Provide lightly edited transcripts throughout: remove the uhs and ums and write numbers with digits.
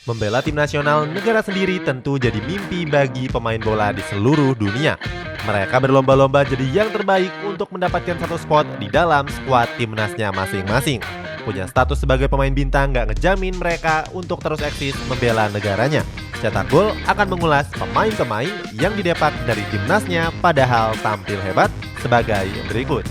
Membela tim nasional negara sendiri tentu jadi mimpi bagi pemain bola di seluruh dunia. Mereka berlomba-lomba jadi yang terbaik untuk mendapatkan satu spot di dalam skuad timnasnya masing-masing. Punya status sebagai pemain bintang gak ngejamin mereka untuk terus eksis membela negaranya. Cetak Gol akan mengulas pemain-pemain yang didepak dari timnasnya padahal tampil hebat sebagai berikut.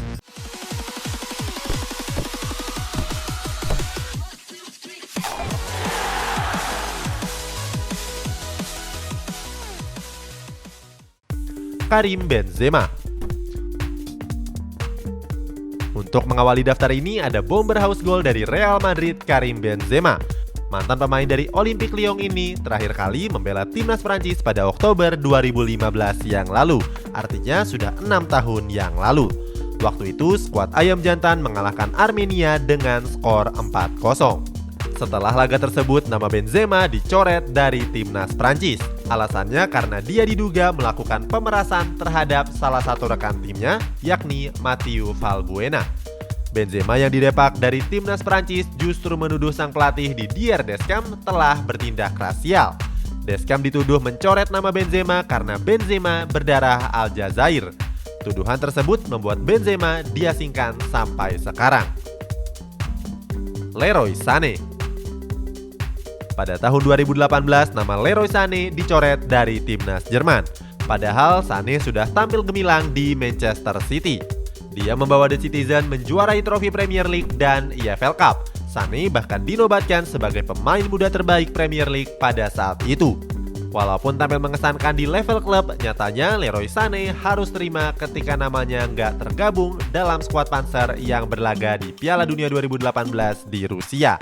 Karim Benzema. Untuk mengawali daftar ini ada bomber house goal dari Real Madrid, Karim Benzema. Mantan pemain dari Olympique Lyon ini terakhir kali membela timnas Prancis pada Oktober 2015 yang lalu, artinya sudah 6 tahun yang lalu. Waktu itu skuad Ayam Jantan mengalahkan Armenia dengan skor 4-0. Setelah laga tersebut, nama Benzema dicoret dari timnas Prancis. Alasannya karena dia diduga melakukan pemerasan terhadap salah satu rekan timnya, yakni Mathieu Valbuena. Benzema yang didepak dari timnas Prancis justru menuduh sang pelatih Didier Deschamps telah bertindak rasial. Deschamps dituduh mencoret nama Benzema karena Benzema berdarah Aljazair. Tuduhan tersebut membuat Benzema diasingkan sampai sekarang. Leroy Sané. Pada tahun 2018, nama Leroy Sané dicoret dari timnas Jerman. Padahal Sané sudah tampil gemilang di Manchester City. Dia membawa The Citizen menjuarai trofi Premier League dan EFL Cup. Sané bahkan dinobatkan sebagai pemain muda terbaik Premier League pada saat itu. Walaupun tampil mengesankan di level klub, nyatanya Leroy Sané harus terima ketika namanya nggak tergabung dalam skuad Panzer yang berlaga di Piala Dunia 2018 di Rusia.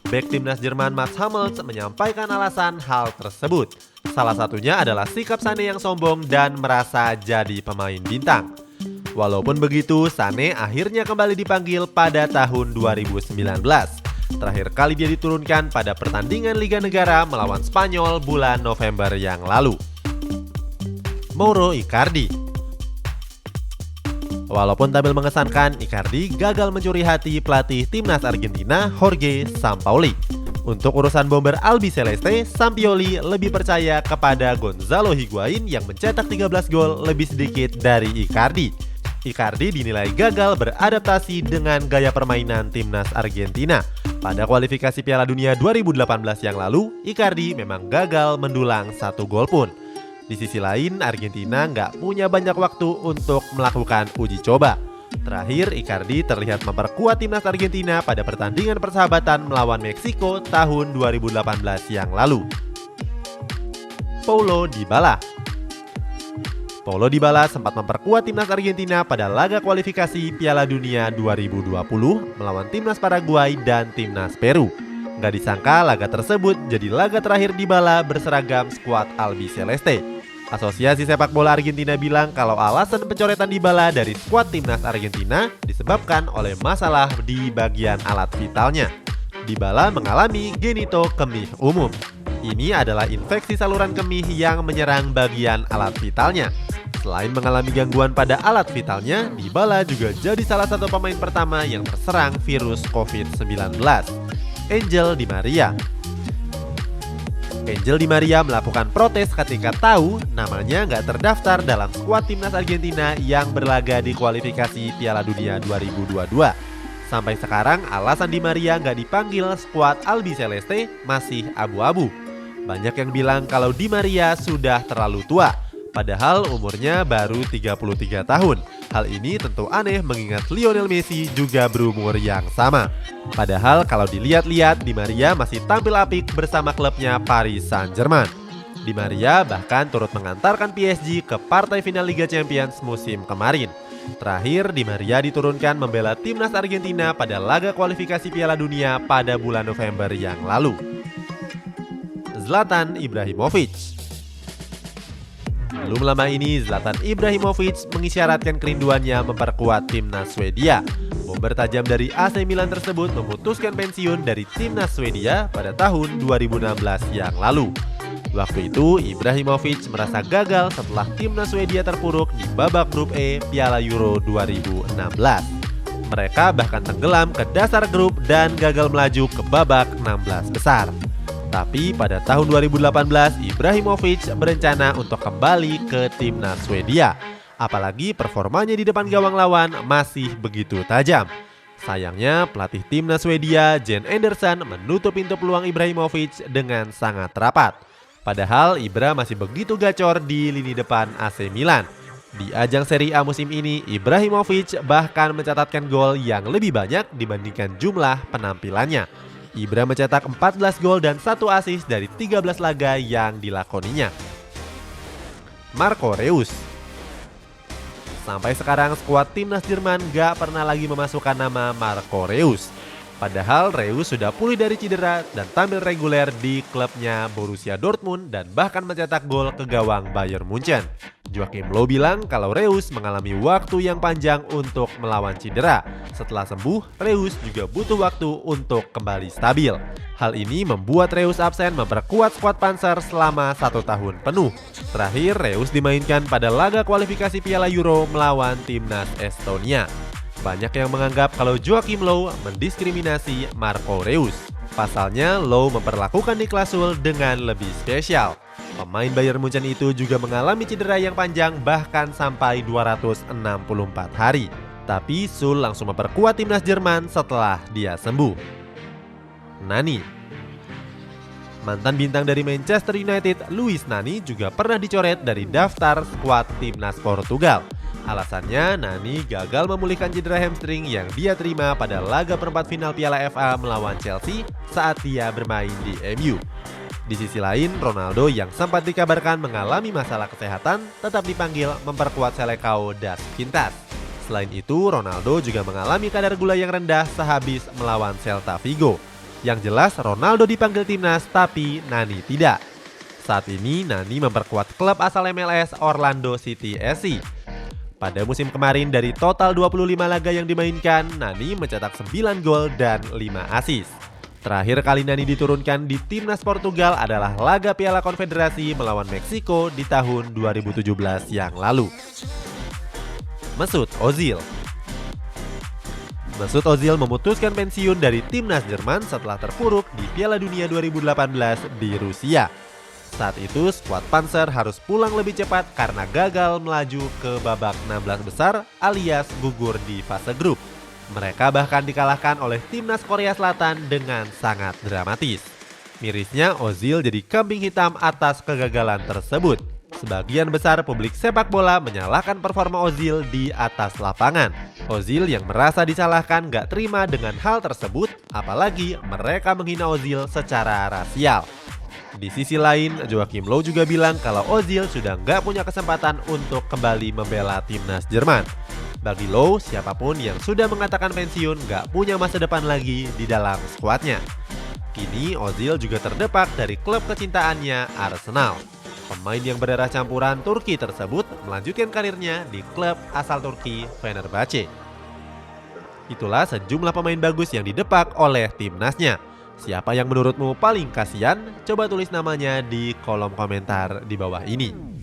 Bek timnas Jerman Mats Hummels menyampaikan alasan hal tersebut. Salah satunya adalah sikap Sané yang sombong dan merasa jadi pemain bintang. Walaupun begitu, Sané akhirnya kembali dipanggil pada tahun 2019. Terakhir kali dia diturunkan pada pertandingan Liga Negara melawan Spanyol bulan November yang lalu. Mauro Icardi. Walaupun tampil mengesankan, Icardi gagal mencuri hati pelatih timnas Argentina Jorge Sampaoli. Untuk urusan bomber Albiceleste, Sampioli lebih percaya kepada Gonzalo Higuain yang mencetak 13 gol lebih sedikit dari Icardi. Icardi dinilai gagal beradaptasi dengan gaya permainan timnas Argentina. Pada kualifikasi Piala Dunia 2018 yang lalu, Icardi memang gagal mendulang 1 gol pun. Di sisi lain, Argentina nggak punya banyak waktu untuk melakukan uji coba. Terakhir, Icardi terlihat memperkuat timnas Argentina pada pertandingan persahabatan melawan Meksiko tahun 2018 yang lalu. Paulo Dybala. Paulo Dybala sempat memperkuat timnas Argentina pada laga kualifikasi Piala Dunia 2020 melawan timnas Paraguay dan timnas Peru. Nggak disangka laga tersebut jadi laga terakhir Dybala berseragam skuad Albiceleste. Asosiasi sepak bola Argentina bilang kalau alasan pencoretan Dybala dari skuad timnas Argentina disebabkan oleh masalah di bagian alat vitalnya. Dybala mengalami genito kemih umum. Ini adalah infeksi saluran kemih yang menyerang bagian alat vitalnya. Selain mengalami gangguan pada alat vitalnya, Dybala juga jadi salah satu pemain pertama yang terserang virus COVID-19. Angel Di Maria. Angel Di Maria melakukan protes ketika tahu namanya nggak terdaftar dalam skuad timnas Argentina yang berlaga di kualifikasi Piala Dunia 2022. Sampai sekarang alasan Di Maria nggak dipanggil skuad Albiceleste masih abu-abu. Banyak yang bilang kalau Di Maria sudah terlalu tua, padahal umurnya baru 33 tahun. Hal ini tentu aneh mengingat Lionel Messi juga berumur yang sama. Padahal kalau dilihat-lihat, Di Maria masih tampil apik bersama klubnya Paris Saint-Germain. Di Maria bahkan turut mengantarkan PSG ke partai final Liga Champions musim kemarin. Terakhir, Di Maria diturunkan membela timnas Argentina pada laga kualifikasi Piala Dunia pada bulan November yang lalu. Zlatan Ibrahimovic. Belum lama ini, Zlatan Ibrahimovic mengisyaratkan kerinduannya memperkuat timnas Swedia. Bomber tajam dari AC Milan tersebut memutuskan pensiun dari timnas Swedia pada tahun 2016 yang lalu. Waktu itu, Ibrahimovic merasa gagal setelah timnas Swedia terpuruk di babak grup E Piala Euro 2016. Mereka bahkan tenggelam ke dasar grup dan gagal melaju ke babak 16 besar. Tapi pada tahun 2018, Ibrahimovic berencana untuk kembali ke timnas Swedia. Apalagi performanya di depan gawang lawan masih begitu tajam. Sayangnya pelatih timnas Swedia, Jen Andersson, menutup pintu peluang Ibrahimovic dengan sangat rapat. Padahal Ibra masih begitu gacor di lini depan AC Milan. Di ajang Serie A musim ini, Ibrahimovic bahkan mencatatkan gol yang lebih banyak dibandingkan jumlah penampilannya. Ibra mencetak 14 gol dan 1 assist dari 13 laga yang dilakoninya. Marco Reus. Sampai sekarang skuad timnas Jerman gak pernah lagi memasukkan nama Marco Reus. Padahal Reus sudah pulih dari cedera dan tampil reguler di klubnya Borussia Dortmund dan bahkan mencetak gol ke gawang Bayern Munchen. Joachim Löw bilang kalau Reus mengalami waktu yang panjang untuk melawan cedera. Setelah sembuh, Reus juga butuh waktu untuk kembali stabil. Hal ini membuat Reus absen memperkuat skuad Panzer selama 1 tahun penuh. Terakhir, Reus dimainkan pada laga kualifikasi Piala Euro melawan timnas Estonia. Banyak yang menganggap kalau Joachim Löw mendiskriminasi Marco Reus. Pasalnya, Löw memperlakukan Niklas Süle dengan lebih spesial. Pemain Bayern Munchen itu juga mengalami cedera yang panjang bahkan sampai 264 hari. Tapi Süle langsung memperkuat timnas Jerman setelah dia sembuh. Nani. Mantan bintang dari Manchester United, Luis Nani juga pernah dicoret dari daftar skuad timnas Portugal. Alasannya, Nani gagal memulihkan cedera hamstring yang dia terima pada laga perempat final Piala FA melawan Chelsea saat dia bermain di MU. Di sisi lain, Ronaldo yang sempat dikabarkan mengalami masalah kesehatan tetap dipanggil memperkuat Selecao das Quintas. Selain itu, Ronaldo juga mengalami kadar gula yang rendah sehabis melawan Celta Vigo. Yang jelas, Ronaldo dipanggil timnas tapi Nani tidak. Saat ini, Nani memperkuat klub asal MLS Orlando City SC. Pada musim kemarin dari total 25 laga yang dimainkan, Nani mencetak 9 gol dan 5 assist. Terakhir kali Nani diturunkan di timnas Portugal adalah laga Piala Konfederasi melawan Meksiko di tahun 2017 yang lalu. Mesut Ozil. Mesut Ozil memutuskan pensiun dari timnas Jerman setelah terpuruk di Piala Dunia 2018 di Rusia. Saat itu skuad Panzer harus pulang lebih cepat karena gagal melaju ke babak 16 besar alias gugur di fase grup. Mereka bahkan dikalahkan oleh timnas Korea Selatan dengan sangat dramatis. Mirisnya Ozil jadi kambing hitam atas kegagalan tersebut. Sebagian besar publik sepak bola menyalahkan performa Ozil di atas lapangan. Ozil yang merasa disalahkan gak terima dengan hal tersebut, apalagi mereka menghina Ozil secara rasial. Di sisi lain, Joachim Löw juga bilang kalau Ozil sudah nggak punya kesempatan untuk kembali membela timnas Jerman. Bagi Löw, siapapun yang sudah mengatakan pensiun nggak punya masa depan lagi di dalam skuadnya. Kini Ozil juga terdepak dari klub kecintaannya Arsenal. Pemain yang berdarah campuran Turki tersebut melanjutkan karirnya di klub asal Turki Fenerbahce. Itulah sejumlah pemain bagus yang didepak oleh timnasnya. Siapa yang menurutmu paling kasihan? Coba tulis namanya di kolom komentar di bawah ini.